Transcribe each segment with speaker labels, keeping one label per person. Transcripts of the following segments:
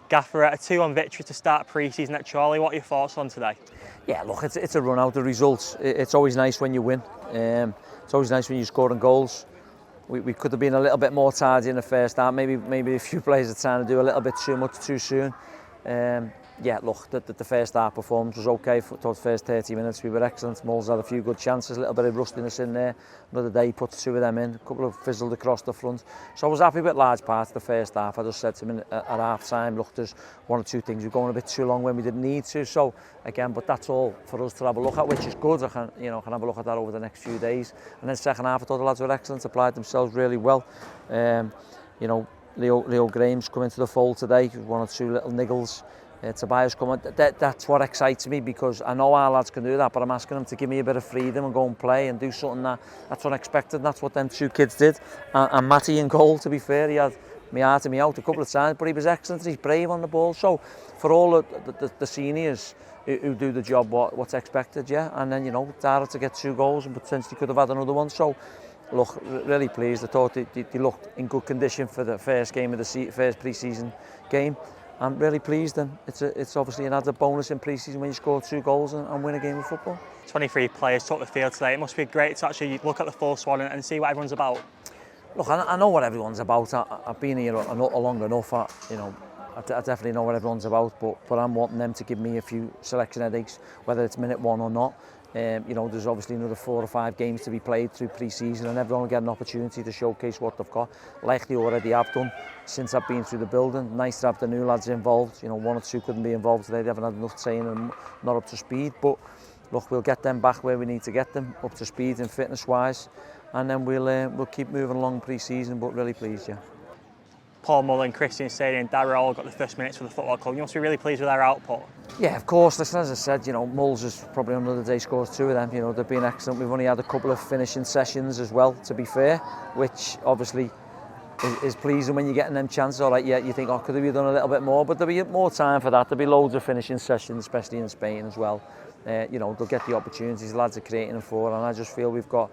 Speaker 1: Gaffer, a 2-1 victory to start pre-season at Chorley. What are your thoughts on today?
Speaker 2: Yeah, look, it's a run out of results. It's always nice when you win. It's always nice when you're scoring goals. We could have been a little bit more tardy in the first half. Maybe a few players are trying to do a little bit too much too soon. Yeah, look, the first half performance was okay for the first 30 minutes. We were excellent. Moles had a few good chances, a little bit of rustiness in there. Another day, put 2 of them in, a couple of fizzled across the front. So I was happy with large parts of the first half. I just said to him at half time, look, there's 1 or 2 things we're going a bit too long when we didn't need to. So again, but that's all for us to have a look at, which is good. I can have a look at that over the next few days. And then second half, I thought the lads were excellent, applied themselves really well. Leo Graham's come into the fold today, 1 or 2 little niggles. Tobias coming, that's what excites me, because I know our lads can do that, but I'm asking them to give me a bit of freedom and go and play and do something that's unexpected, and that's what them 2 kids did. And Matty in goal, to be fair, he had me heart and me out a couple of times, but he was excellent, he's brave on the ball. So for all the seniors who do the job what's expected, yeah, and then Dara to get 2 goals and potentially could have had another one. So look, really pleased. I thought they looked in good condition for the first game of the first pre-season game. I'm really pleased, and it's obviously an added bonus in pre-season when you score 2 goals and win a game of football.
Speaker 1: 23 players took the field today. It must be great to actually look at the full squad and see what everyone's about.
Speaker 2: Look, I know what everyone's about. I've been here long enough. I definitely know what everyone's about, but I'm wanting them to give me a few selection headaches, whether it's minute 1 or not. There's obviously another 4 or 5 games to be played through pre-season, and everyone will get an opportunity to showcase what they've got, like they already have done since I've been through the building. Nice to have the new lads involved. 1 or 2 couldn't be involved today. They haven't had enough training and not up to speed. But look, we'll get them back where we need to get them, up to speed and fitness-wise, and then we'll keep moving along pre-season. But really pleased, yeah.
Speaker 1: Paul Mullen, Christian Sadie and Darrell all got the first minutes for the football club. You must be really pleased with their output.
Speaker 2: Yeah, of course. Listen, as I said, Mulls has probably on another day scores 2 of them. They've been excellent. We've only had a couple of finishing sessions as well, to be fair, which obviously is pleasing when you're getting them chances. All right, yeah, you think, could we have done a little bit more? But there'll be more time for that. There'll be loads of finishing sessions, especially in Spain as well. They'll get the opportunities. Lads are creating them for, and I just feel we've got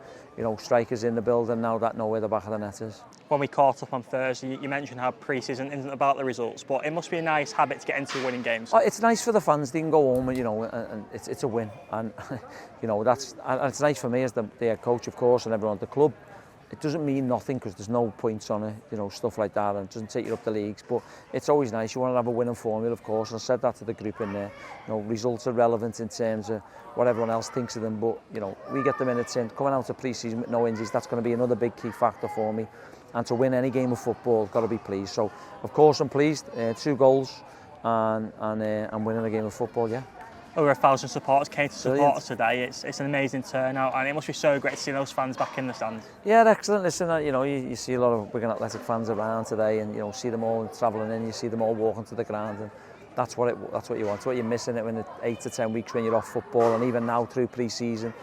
Speaker 2: strikers in the building now that know where the back of the net is. When
Speaker 1: we caught up on Thursday, you mentioned how pre-season isn't about the results, but it must be a nice habit to get into winning games.
Speaker 2: It's nice for the fans. They can go home and it's a win, and and it's nice for me as the head coach, of course, and everyone at the club. It doesn't mean nothing because there's no points on it, stuff like that, and it doesn't take you up the leagues. But it's always nice. You want to have a winning formula, of course. And I said that to the group in there. Results are relevant in terms of what everyone else thinks of them. But we get the minutes in. Coming out of pre-season with no injuries, that's going to be another big key factor for me. And to win any game of football, got to be pleased. So, of course, I'm pleased. 2 goals and winning a game of football. Yeah.
Speaker 1: Over 1,000 supporters came to support us today. It's an amazing turnout, and it must be so great to see those fans back in the stands.
Speaker 2: Yeah, excellent. Listen, you see a lot of Wigan Athletic fans around today, and see them all travelling in. You see them all walking to the ground, and that's what you want. That's what you're missing it when 8 to 10 weeks when you're off football, and even now through pre-season,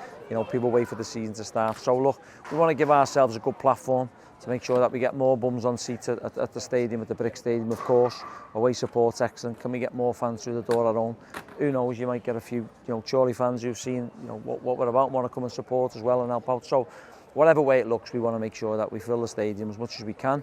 Speaker 2: people wait for the season to start. So look, we want to give ourselves a good platform to make sure that we get more bums on seats at the stadium, at the Brick Stadium, of course. Away support's excellent. Can we get more fans through the door at home? Who knows, you might get a few, Chorley fans who've seen, what we're about, want to come and support as well and help out. So whatever way it looks, we want to make sure that we fill the stadium as much as we can.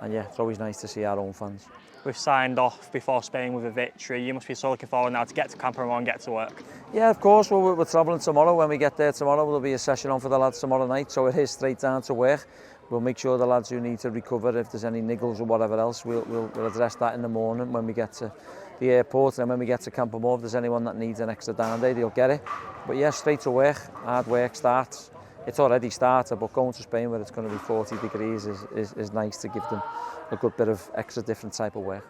Speaker 2: And yeah, it's always nice to see our own fans.
Speaker 1: We've signed off before Spain with a victory. You must be so looking forward now to get to Camp and get to work.
Speaker 2: Yeah, of course. Well, we're travelling tomorrow. When we get there tomorrow, there'll be a session on for the lads tomorrow night. So it is straight down to work. We'll make sure the lads who need to recover, if there's any niggles or whatever else, we'll address that in the morning when we get to the airport. And when we get to Camp, if there's anyone that needs an extra down day, they'll get it. But yeah, straight to work. Hard work starts. It's already started, but going to Spain where it's going to be 40 degrees is nice to give them a good bit of extra different type of work.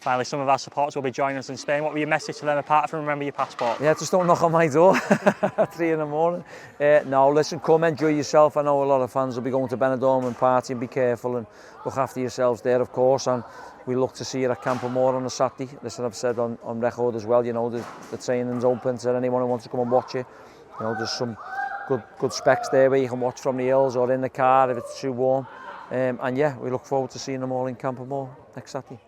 Speaker 1: Finally, some of our supporters will be joining us in Spain. What will your message to them apart from remember your passport?
Speaker 2: Yeah, just don't knock on my door at 3 in the morning. No, listen, come enjoy yourself. I know a lot of fans will be going to Benidorm and partying. Be careful and look after yourselves there, of course. And we look to see you at Campermore on a Saturday. Listen, I've said on record as well, the training's open to anyone who wants to come and watch it. There's some good specs there where you can watch from the hills or in the car if it's too warm. And yeah, we look forward to seeing them all in Campermore next Saturday.